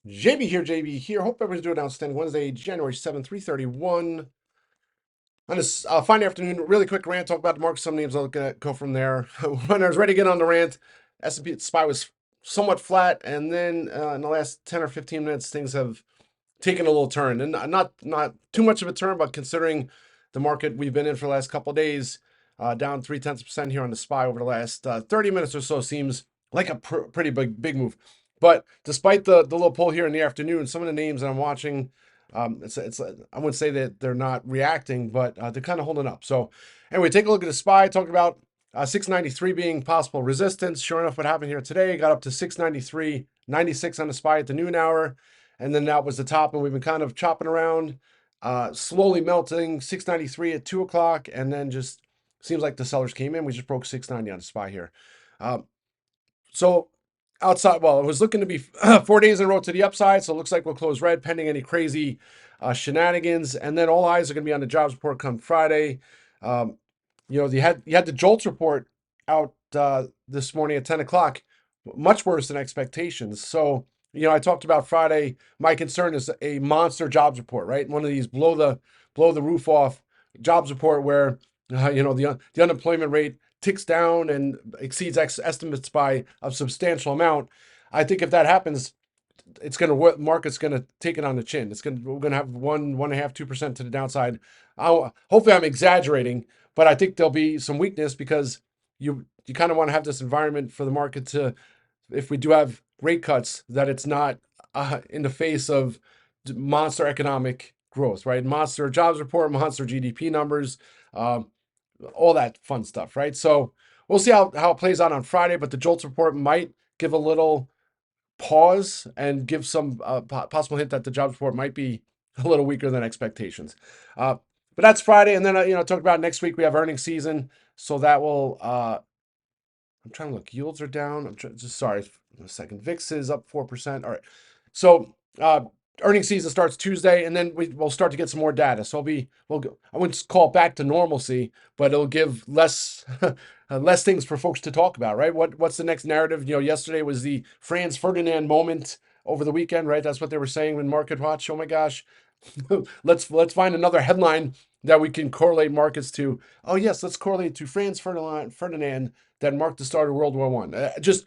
JB here, JB here. Hope everyone's doing outstanding. Wednesday, January 7th, 3:31. On this fine afternoon, really quick rant, talk about the market, some names. I'll go from there. When I was ready to get on the rant, S&P SPY was somewhat flat, and then in the last 10 or 15 minutes, things have taken a little turn. And not too much of a turn, but considering the market we've been in for the last couple of days, down 0.3% here on the SPY over the last 30 minutes or so seems like a pretty big move. But despite the little pull here in the afternoon, some of the names that I'm watching, it's I wouldn't say that they're not reacting, but they're kind of holding up. So anyway, take a look at the SPY. Talk about 693 being possible resistance. Sure enough, what happened here today? Got up to 693.96 on the SPY at the noon hour, and then that was the top, and we've been kind of chopping around, slowly melting. 693 at 2 o'clock, and then just seems like the sellers came in. We just broke 690 on the SPY here. So outside, well, it was looking to be 4 days in a row to the upside, so it looks like we'll close red pending any crazy shenanigans. And then all eyes are going to be on the jobs report come Friday. You had the JOLTS report out this morning at 10 o'clock, much worse than expectations. So I talked about Friday. My concern is a monster jobs report, right? One of these blow the roof off jobs report where the unemployment rate ticks down and exceeds estimates by a substantial amount. I think if that happens, market's gonna take it on the chin. We're gonna have 1.5%, 2% to the downside. Hopefully I'm exaggerating, but I think there'll be some weakness because you kind of want to have this environment for the market to, if we do have rate cuts, that it's not in the face of monster economic growth, right? Monster jobs report, monster GDP numbers, all that fun stuff, right? So we'll see how it plays out on Friday, but the JOLTS report might give a little pause and give some possible hint that the jobs report might be a little weaker than expectations. But that's Friday, and then talk about next week we have earnings season, so that will. I'm trying to look. Yields are down. Sorry, a second. VIX is up 4%. All right, so earnings season starts Tuesday, and then we'll start to get some more data. So I wouldn't call it back to normalcy, but it'll give less less things for folks to talk about, right? What's the next narrative? Yesterday was the Franz Ferdinand moment over the weekend, right? That's what they were saying in Market Watch. Oh my gosh, let's find another headline that we can correlate markets to. Oh yes, let's correlate to Franz Ferdinand that marked the start of World War One. Just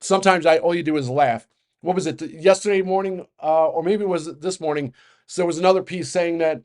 sometimes all you do is laugh. What was it yesterday morning, or maybe it was this morning? So there was another piece saying that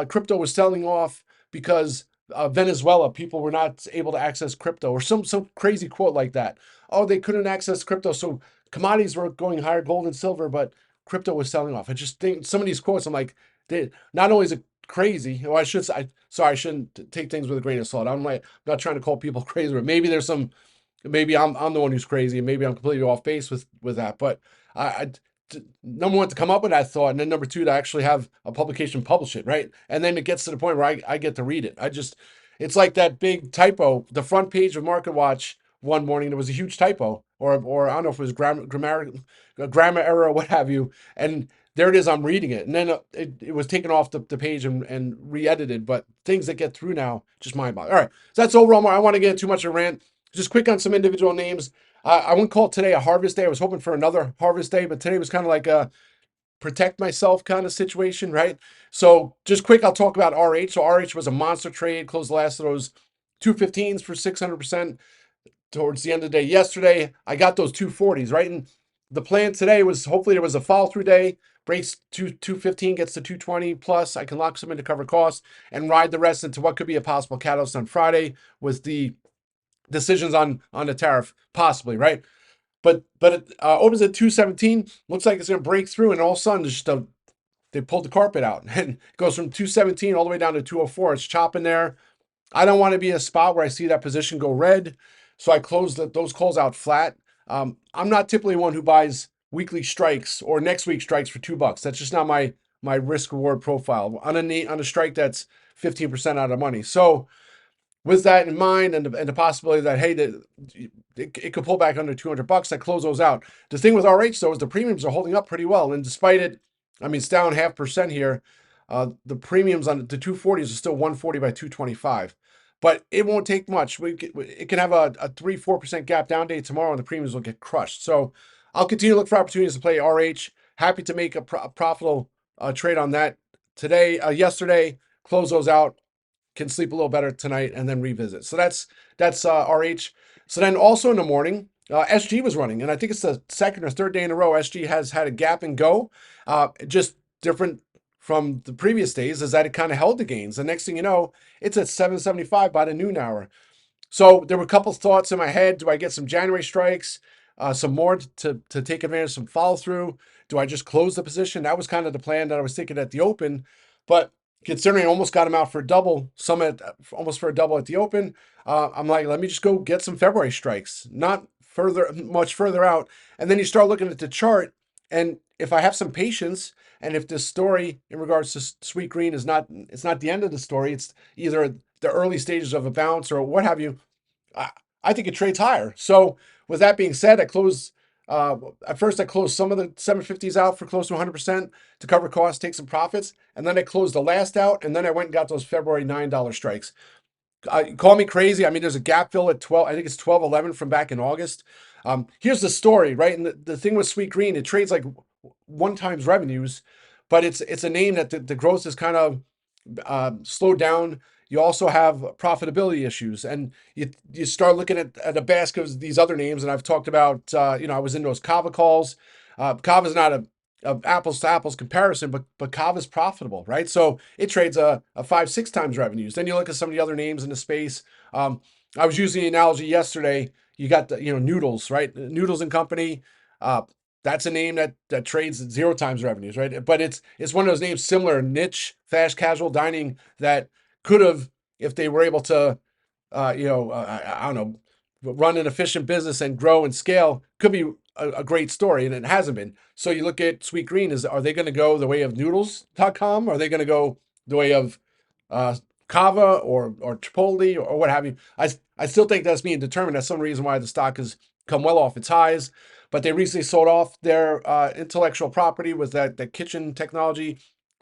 crypto was selling off because Venezuela people were not able to access crypto, or some crazy quote like that. Oh, they couldn't access crypto, so commodities were going higher, gold and silver, but crypto was selling off. I just think some of these quotes, I'm like, not only is it crazy, or I shouldn't take things with a grain of salt. I'm not trying to call people crazy, but maybe there's some, maybe I'm the one who's crazy, and maybe I'm completely off base with that. But number one, to come up with that thought, and then number two, to actually have a publication publish it, right? And then it gets to the point where I get to read it. It's like that big typo. The front page of Market Watch one morning, there was a huge typo, or I don't know if it was grammar error or what have you, and there it is. I'm reading it, and then it was taken off the page and re-edited. But things that get through now, just mind-boggling. All right, so that's overall. I don't want to get too much of a rant. Just quick on some individual names. I wouldn't call today a harvest day. I was hoping for another harvest day, but today was kind of like a protect myself kind of situation, right? So just quick, I'll talk about RH. So RH was a monster trade, closed the last of those 215s for 600% towards the end of the day yesterday. I got those 240s, right? And the plan today was hopefully there was a follow through day, breaks 215, gets to 220 plus. I can lock some in to cover costs and ride the rest into what could be a possible catalyst on Friday with the decisions on the tariff, possibly, right? But it opens at 217. Looks like it's going to break through, and all of a sudden, they pulled the carpet out, and it goes from 217 all the way down to 204. It's chopping there. I don't want to be in a spot where I see that position go red, so I close those calls out flat. I'm not typically one who buys weekly strikes or next week strikes for $2. That's just not my risk reward profile on a strike that's 15% out of money. So with that in mind, and the possibility that, hey, it could pull back under $200, I close those out. The thing with RH though is the premiums are holding up pretty well, and despite it, I mean, it's down 0.5% here. The premiums on the 240s are still 140 by 225, but it won't take much. It can have a 3-4% gap down day tomorrow, and the premiums will get crushed. So I'll continue to look for opportunities to play RH. happy to make a profitable trade on that today, yesterday, close those out, can sleep a little better tonight, and then revisit. So that's RH. So then also in the morning, SG was running, and I think it's the second or third day in a row SG has had a gap and go. Just different from the previous days is that it kind of held the gains. The next thing you know, it's at 775 by the noon hour. So there were a couple thoughts in my head. Do I get some January strikes, some more to take advantage of some follow through? Do I just close the position? That was kind of the plan that I was thinking at the open. But considering I almost got him out for a double, some at almost for a double at the open, I'm like, let me just go get some February strikes, not much further out. And then you start looking at the chart, and if I have some patience, and if this story in regards to Sweet Green is not, it's not the end of the story. It's either the early stages of a bounce or what have you. I, I think it trades higher. So with that being said, I closed. At first, I closed some of the 750s out for close to 100% to cover costs, take some profits, and then I closed the last out, and then I went and got those February $9 strikes. Call me crazy. I mean, there's a gap fill at 12. I think it's 12.11 from back in August. Here's the story, right? And the thing with Sweet Green, it trades like one times revenues, but it's a name that the growth is kind of slowed down. You also have profitability issues, and you start looking at a basket of these other names. And I've talked about, I was in those Kava calls. Kava is not a apples to apples comparison, but Kava is profitable, right? So it trades a 5-6 times revenues. Then you look at some of the other names in the space. I was using the analogy yesterday. You got the Noodles, right? Noodles and Company. Uh, that's a name that trades at 0 times revenues, right? But it's one of those names, similar niche, fast casual dining, that could have, if they were able to, I don't know, run an efficient business and grow and scale, could be a great story, and it hasn't been. So you look at Sweet Green, are they going to go the way of noodles.com? Are they going to go the way of uh, Kava or Chipotle or what have you? I still think that's being determined. That's some reason why the stock has come well off its highs. But they recently sold off their intellectual property with that kitchen technology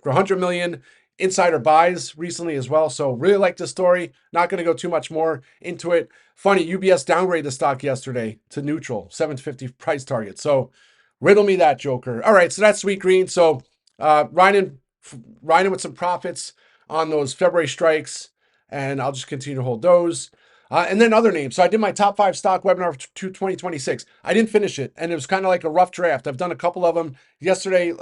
for 100 million. Insider buys recently as well. So really like this story. Not going to go too much more into it. Funny, UBS downgraded the stock yesterday to neutral, 750 price target. So riddle me that, Joker. All right, so that's Sweet Green. So riding with some profits on those February strikes, and I'll just continue to hold those. And then other names. So I did my top 5 stock webinar for 2026. I didn't finish it, and it was kind of like a rough draft. I've done a couple of them yesterday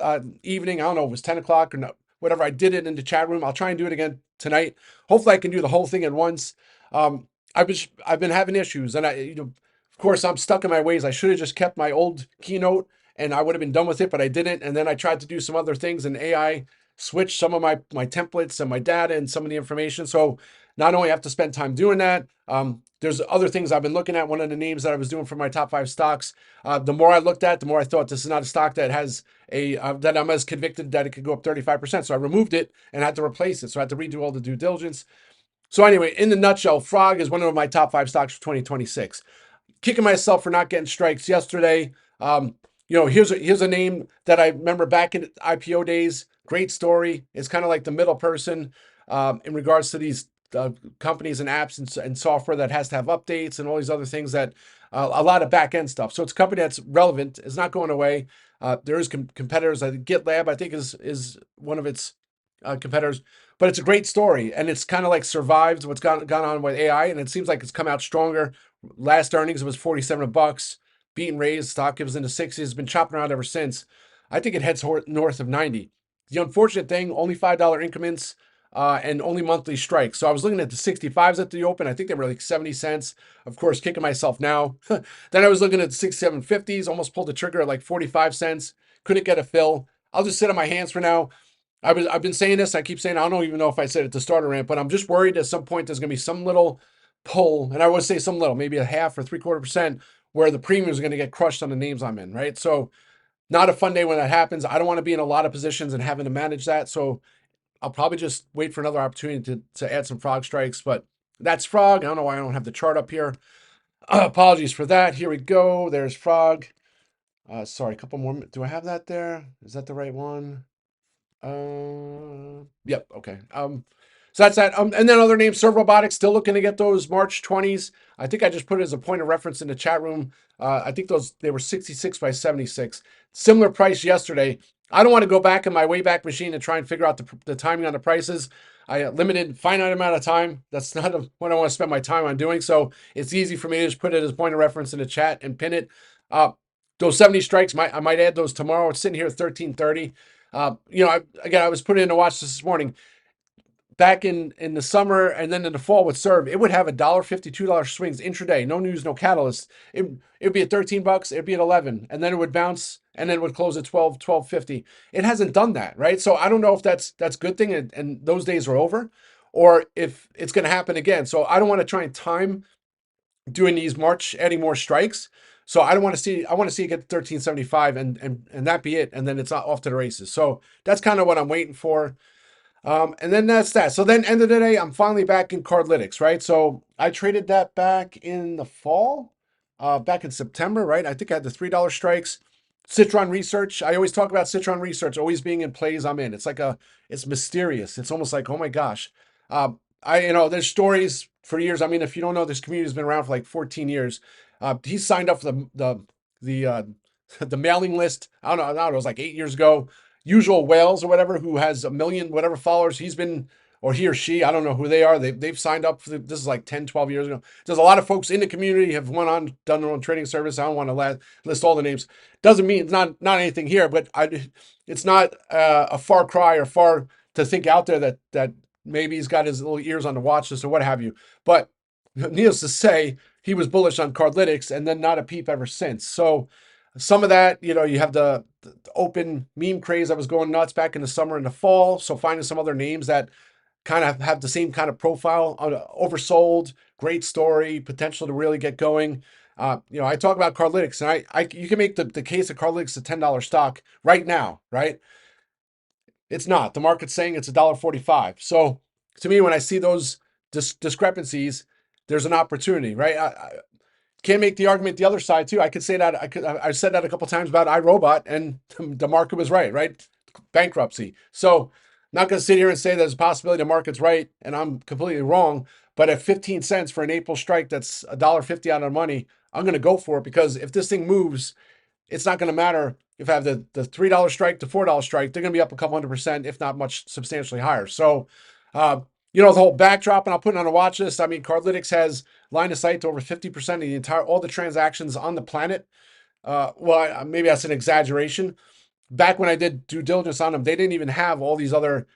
evening. I don't know, it was 10 o'clock or no, whatever. I did it in the chat room. I'll try and do it again tonight. Hopefully, I can do the whole thing at once. I've been having issues, and of course, I'm stuck in my ways. I should have just kept my old keynote, and I would have been done with it, but I didn't. And then I tried to do some other things, and AI switched some of my templates and my data and some of the information. So not only have to spend time doing that, there's other things I've been looking at. One of the names that I was doing for my top 5 stocks, the more I looked at, the more I thought this is not a stock that has that I'm as convicted that it could go up 35%. So I removed it and had to replace it. So I had to redo all the due diligence. So anyway, in the nutshell, Frog is one of my top 5 stocks for 2026. Kicking myself for not getting strikes yesterday. Here's a name that I remember back in IPO days. Great story. It's kind of like the middle person in regards to these companies and apps and software that has to have updates and all these other things that a lot of back end stuff. So it's a company that's relevant. It's not going away. There is competitors. I think GitLab, I think, is one of its competitors, but it's a great story, and it's kind of like survived what's gone on with AI, and it seems like it's come out stronger. Last earnings, it was 47 bucks, beat and raised. Stock, it was in the 60s, been chopping around ever since. I think it heads north of 90. The unfortunate thing, only $5 increments and only monthly strikes. So I was looking at the 65s at the open. I think they were like 70 cents. Of course, kicking myself now. Then I was looking at the 6750s, almost pulled the trigger at like 45 cents. Couldn't get a fill. I'll just sit on my hands for now. I've been saying this. I keep saying, I don't even know if I said it to start a rant, but I'm just worried at some point there's going to be some little pull, and I would say some little, maybe a half or 3/4%, where the premiums are going to get crushed on the names I'm in, right? So not a fun day when that happens. I don't want to be in a lot of positions and having to manage that. So I'll probably just wait for another opportunity to add some frog strikes, but that's frog. I don't know why I don't have the chart up here. Apologies for that. Here we go. There's frog. Sorry, a couple more. Do I have that there? Is that the right one? Yep. Okay. So that's that. And then other names, Serve Robotics, still looking to get those March 20s. I think I just put it as a point of reference in the chat room. I think they were 66 by 76. Similar price yesterday. I don't want to go back in my Wayback Machine and try and figure out the timing on the prices. I limited finite amount of time. That's not what I want to spend my time on doing. So it's easy for me to just put it as a point of reference in the chat and pin it. Those 70 strikes, I might add those tomorrow. It's sitting here at 1330. I was putting in to watch this morning. Back in the summer and then in the fall with Serve, it would have $1.50, $2 swings intraday, no news, no catalyst. It'd be at $13, it'd be at 11, and then it would bounce and then it would close at 12, 12.50. It hasn't done that, right? So I don't know if that's a good thing and those days are over, or if it's going to happen again. So I don't want to try and time doing these March, adding more strikes. So I want to see it get to 1375 and that be it, and then it's off to the races. So that's kind of what I'm waiting for. And then that's that. So then end of the day, I'm finally back in Cardlytics, right? So I traded that back in the fall, back in September, right? I think I had the $3 strikes. Citron Research. I always talk about Citron Research always being in plays I'm in. It's mysterious. It's almost like, oh my gosh. There's stories for years. I mean, if you don't know, this community has been around for like 14 years. He signed up for the mailing list. I don't know, it was like 8 years ago. Usual Whales or whatever, who has a million whatever followers, or he or she, I don't know who they are. They've signed up for this is like 10, 12 years ago. There's a lot of folks in the community have went on, done their own trading service. I don't want to list all the names. Doesn't mean it's not anything here, but it's not a far cry or far to think out there that maybe he's got his little ears on the watch list or what have you. But needless to say, he was bullish on Cardlytics and then not a peep ever since. So some of that, you have the open meme craze that was going nuts back in the summer and the fall. So finding some other names that kind of have the same kind of profile, oversold, great story, potential to really get going. I talk about Cardlytics, and you can make the case that Cardlytics is a $10 stock right now, right? It's not. The market's saying it's $1.45. So to me, when I see those discrepancies, there's an opportunity, right? I can't make the argument the other side too. I could say that I said that a couple times about iRobot, and the market was right? Bankruptcy. So not going to sit here and say there's a possibility the market's right and I'm completely wrong. But at 15 cents for an April strike, that's $1.50 out of money. I'm going to go for it, because if this thing moves, it's not going to matter if I have the $3 strike, the $4 strike. They're going to be up a couple 100%, if not much substantially higher. So, the whole backdrop, and I'll put it on a watch list. I mean, Cardlytics has line of sight to over 50% of all the transactions on the planet. Maybe that's an exaggeration. Back when I did due diligence on them, they didn't even have all these other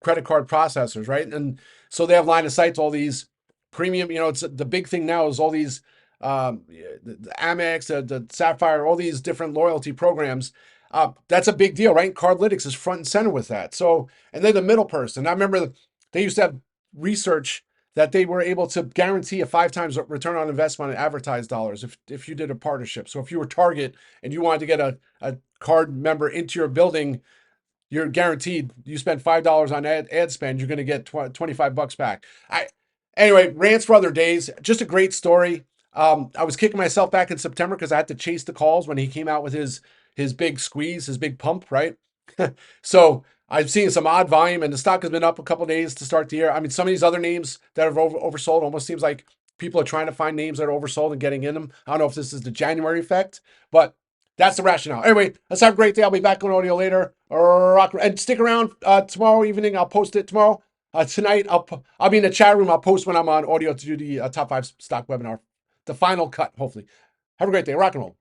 credit card processors, right? And so they have line of sight to all these premium. It's the big thing now is all these the Amex, the Sapphire, all these different loyalty programs. That's a big deal, right? Cardlytics is front and center with that. So, and then the middle person. I remember they used to have research that they were able to guarantee a 5 times return on investment on advertised dollars if you did a partnership. So if you were Target and you wanted to get a card member into your building, you're guaranteed, you spend $5 on ad spend, you're going to get $25 back. Anyway, rants for other days. Just a great story. I was kicking myself back in September because I had to chase the calls when he came out with his big squeeze, his big pump, right? So I've seen some odd volume, and the stock has been up a couple of days to start the year. I mean, some of these other names that have oversold, almost seems like people are trying to find names that are oversold and getting in them. I don't know if this is the January effect, but that's the rationale. Anyway, let's have a great day. I'll be back on audio later. And stick around tomorrow evening. I'll post it tomorrow. Tonight, I'll be in the chat room. I'll post when I'm on audio to do the top 5 stock webinar. The final cut, hopefully. Have a great day. Rock and roll.